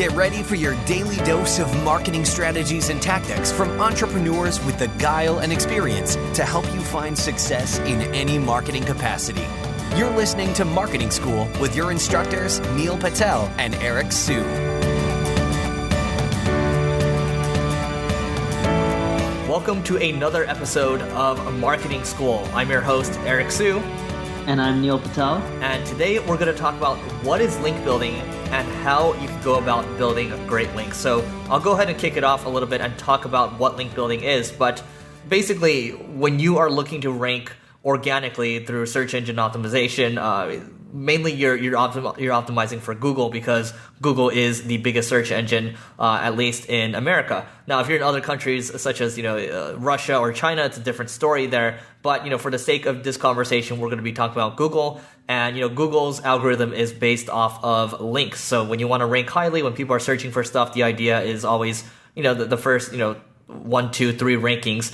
Get ready for your daily dose of marketing strategies and tactics from entrepreneurs with the guile and experience to help you find success in any marketing capacity. You're listening to Marketing School with your instructors, Neil Patel and Eric Siu. Welcome to another episode of Marketing School. I'm your host, Eric Siu. And I'm Neil Patel. And today we're going to talk about what is link building and how you can go about building great links. So I'll go ahead and kick it off a little bit and talk about what link building is. But basically, when you are looking to rank organically through search engine optimization, mainly you're optimizing for Google because Google is the biggest search engine, at least in America. Now, if you're in other countries such as Russia or China, it's a different story there. But for the sake of this conversation, we're going to be talking about Google, and Google's algorithm is based off of links. So when you want to rank highly, when people are searching for stuff, the idea is always the first 1, 2, 3 rankings.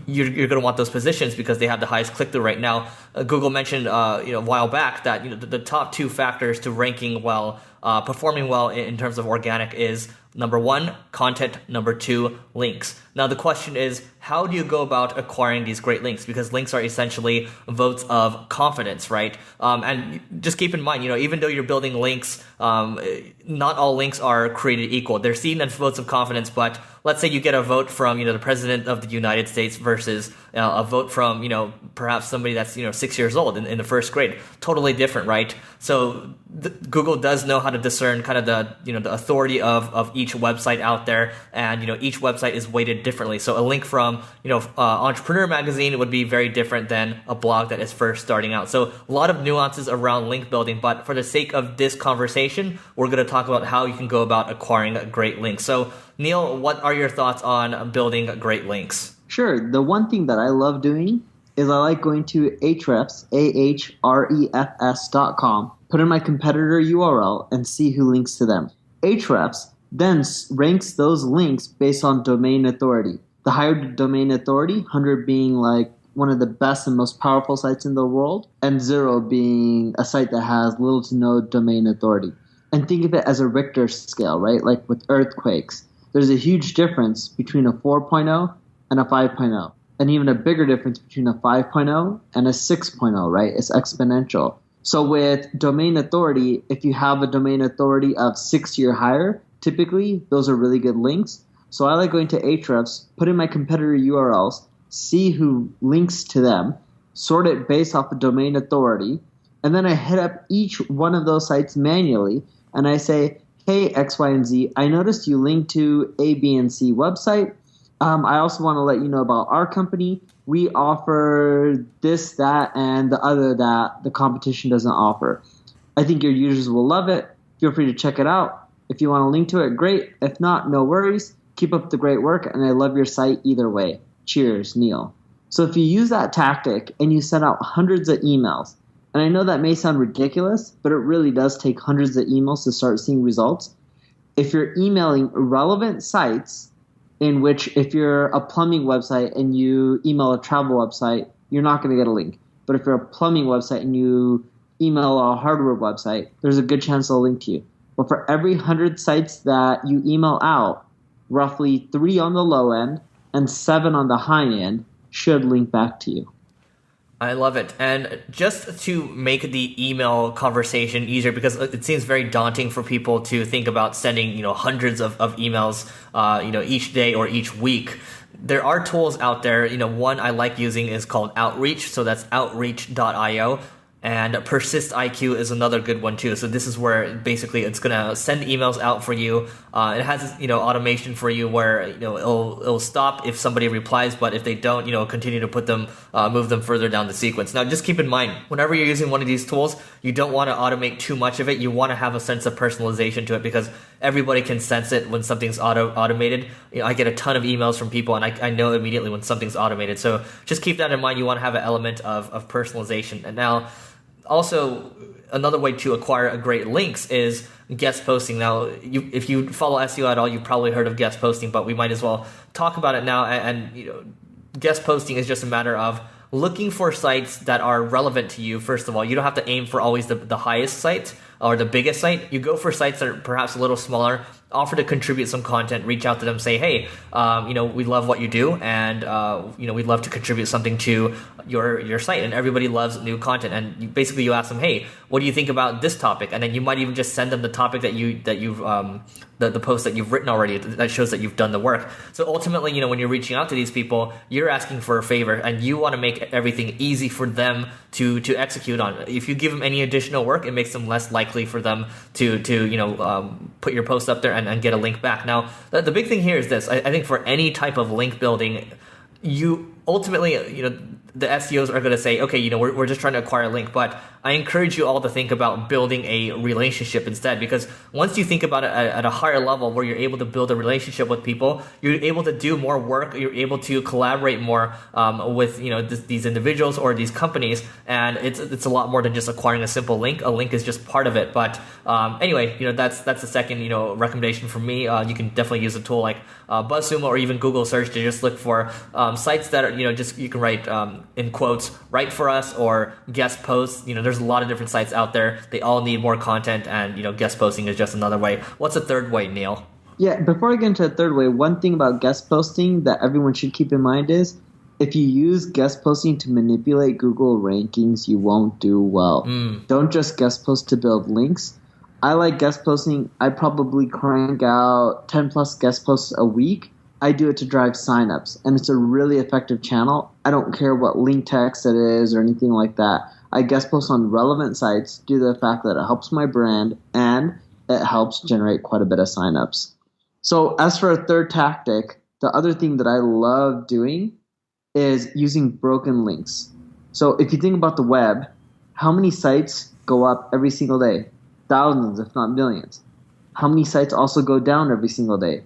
You're going to want those positions because they have the highest click-through right now. Google mentioned a while back that the top 2 factors to ranking well, performing well in terms of organic is number 1, content, number 2, links. Now the question is, how do you go about acquiring these great links? Because links are essentially votes of confidence, right? And just keep in mind, even though you're building links, not all links are created equal. They're seen as votes of confidence, but let's say you get a vote from, the president of the United States versus a vote from, perhaps somebody that's, 6 years old in the first grade. Totally different, right? So Google does know how to discern kind of the authority of each website out there, and each website is weighted differently. So a link from Entrepreneur Magazine would be very different than a blog that is first starting out. So a lot of nuances around link building, but for the sake of this conversation, we're going to talk about how you can go about acquiring great links. So Neil, what are your thoughts on building great links? Sure. The one thing that I love doing is I like going to Ahrefs, ahrefs.com, put in my competitor URL, and see who links to them. Ahrefs then ranks those links based on domain authority. The higher domain authority, 100 being like one of the best and most powerful sites in the world, and 0 being a site that has little to no domain authority. And think of it as a Richter scale, right? Like with earthquakes. There's a huge difference between a 4.0 and a 5.0. And even a bigger difference between a 5.0 and a 6.0, right? It's exponential. So with domain authority, if you have a domain authority of 60 or higher, typically those are really good links. So I like going to Ahrefs, put in my competitor URLs, see who links to them, sort it based off of domain authority, and then I hit up each one of those sites manually, and I say, hey, X, Y, and Z, I noticed you linked to A, B, and C website. I also want to let you know about our company. We offer this, that, and the other that the competition doesn't offer. I think your users will love it. Feel free to check it out. If you want to link to it, great. If not, no worries. Keep up the great work, and I love your site either way. Cheers, Neil. So if you use that tactic and you send out hundreds of emails, and I know that may sound ridiculous, but it really does take hundreds of emails to start seeing results. If you're emailing relevant sites, in which if you're a plumbing website and you email a travel website, you're not going to get a link. But if you're a plumbing website and you email a hardware website, there's a good chance they'll link to you. But for every 100 sites that you email out, roughly 3 on the low end and 7 on the high end should link back to you. I love it. And just to make the email conversation easier, because it seems very daunting for people to think about sending, hundreds of emails, each day or each week. There are tools out there. One I like using is called Outreach. So that's outreach.io. And PersistIQ is another good one too. So this is where basically it's gonna send emails out for you. It has automation for you where it'll stop if somebody replies, but if they don't, continue to put them, move them further down the sequence. Now, just keep in mind, whenever you're using one of these tools, you don't want to automate too much of it. You want to have a sense of personalization to it because everybody can sense it when something's automated. I get a ton of emails from people, and I know immediately when something's automated. So just keep that in mind. You want to have an element of personalization. And now, also, another way to acquire great links is guest posting. Now, if you follow SEO at all, you've probably heard of guest posting, but we might as well talk about it now. And guest posting is just a matter of looking for sites that are relevant to you. First of all, you don't have to aim for always the highest site. or the biggest site. You go for sites that are perhaps a little smaller, offer to contribute some content, reach out to them, say, hey, we love what you do, and we'd love to contribute something to your site. And everybody loves new content. And you ask them, hey, what do you think about this topic? And then you might even just send them the topic that you've the post that you've written already that shows that you've done the work. So ultimately, when you're reaching out to these people, you're asking for a favor, and you want to make everything easy for them to execute on. If you give them any additional work, it makes them less likely for them to put your post up there and get a link back. Now, the big thing here is this. I think for any type of link building, you ultimately, the SEOs are going to say, okay, we're just trying to acquire a link, but I encourage you all to think about building a relationship instead, because once you think about it at a higher level where you're able to build a relationship with people, you're able to do more work, you're able to collaborate more with these individuals or these companies, and it's a lot more than just acquiring a simple link. A link is just part of it. But anyway, that's the second recommendation from me. You can definitely use a tool like BuzzSumo or even Google search to just look for sites that are you can write in quotes, write for us, or guest posts. There's a lot of different sites out there. They all need more content, and guest posting is just another way. What's a third way, Neil? Yeah, before I get into a third way, one thing about guest posting that everyone should keep in mind is if you use guest posting to manipulate Google rankings, you won't do well. Don't just guest post to build links. I like guest posting. I probably crank out 10 plus guest posts a week. I do it to drive signups, and it's a really effective channel. I don't care what link text it is or anything like that. I guest post on relevant sites due to the fact that it helps my brand and it helps generate quite a bit of signups. So as for a third tactic, the other thing that I love doing is using broken links. So if you think about the web, how many sites go up every single day? Thousands, if not millions. How many sites also go down every single day?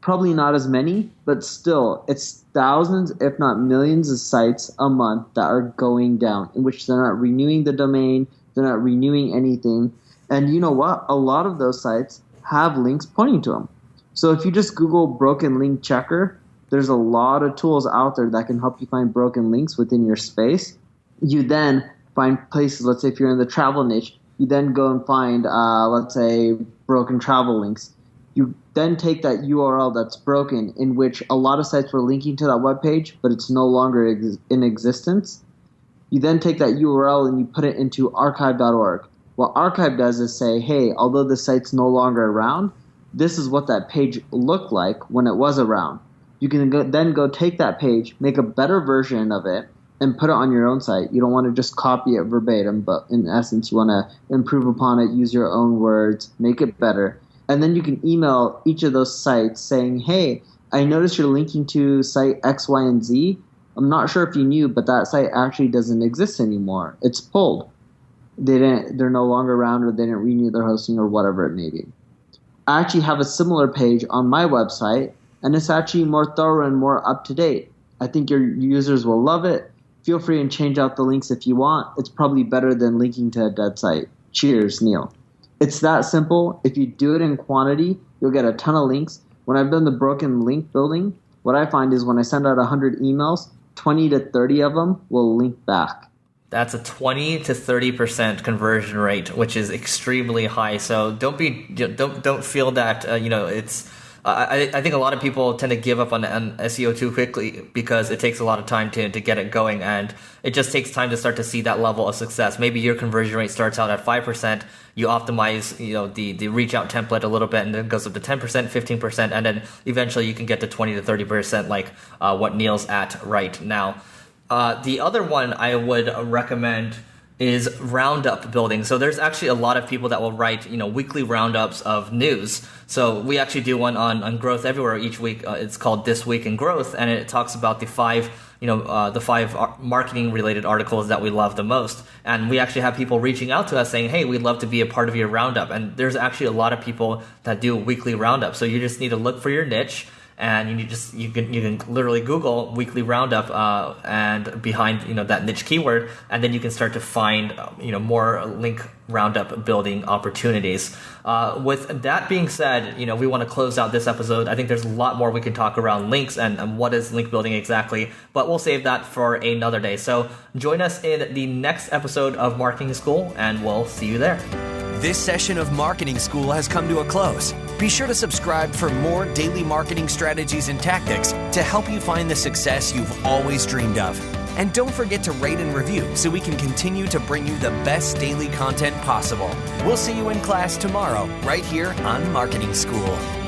Probably not as many, but still, it's thousands, if not millions of sites a month that are going down, in which they're not renewing the domain, they're not renewing anything. And you know what? A lot of those sites have links pointing to them. So if you just Google broken link checker, there's a lot of tools out there that can help you find broken links within your space. You then find places, let's say if you're in the travel niche, you then go and find, let's say, broken travel links. You then take that URL that's broken, in which a lot of sites were linking to that web page, but it's no longer in existence. You then take that URL and you put it into archive.org. What archive does is say, hey, although the site's no longer around, this is what that page looked like when it was around. You can then go take that page, make a better version of it, and put it on your own site. You don't want to just copy it verbatim, but in essence, you want to improve upon it, use your own words, make it better. And then you can email each of those sites saying, hey, I noticed you're linking to site X, Y, and Z. I'm not sure if you knew, but that site actually doesn't exist anymore. It's pulled. They're no longer around, or they didn't renew their hosting, or whatever it may be. I actually have a similar page on my website, and it's actually more thorough and more up to date. I think your users will love it. Feel free and change out the links if you want. It's probably better than linking to a dead site. Cheers, Neil. It's that simple. If you do it in quantity, you'll get a ton of links. When I've done the broken link building, what I find is when I send out 100 emails, 20 to 30 of them will link back. That's a 20 to 30% conversion rate, which is extremely high. So don't feel that it's. I think a lot of people tend to give up on SEO too quickly because it takes a lot of time to get it going, and it just takes time to start to see that level of success. Maybe your conversion rate starts out at 5%, you optimize the reach out template a little bit, and then it goes up to 10%, 15%, and then eventually you can get to 20 to 30% like what Neil's at right now. The other one I would recommend is roundup building. So there's actually a lot of people that will write, weekly roundups of news. So we actually do one on Growth Everywhere each week. It's called This Week in Growth, and it talks about the five marketing related articles that we love the most. And we actually have people reaching out to us saying, hey, we'd love to be a part of your roundup. And there's actually a lot of people that do weekly roundups. So you just need to look for your niche, and you can literally Google weekly roundup and behind that niche keyword, and then you can start to find more link roundup building opportunities. With that being said, we want to close out this episode. I think there's a lot more we can talk around links and what is link building exactly, but we'll save that for another day. So join us in the next episode of Marketing School, and we'll see you there. This session of Marketing School has come to a close. Be sure to subscribe for more daily marketing strategies and tactics to help you find the success you've always dreamed of. And don't forget to rate and review so we can continue to bring you the best daily content possible. We'll see you in class tomorrow, right here on Marketing School.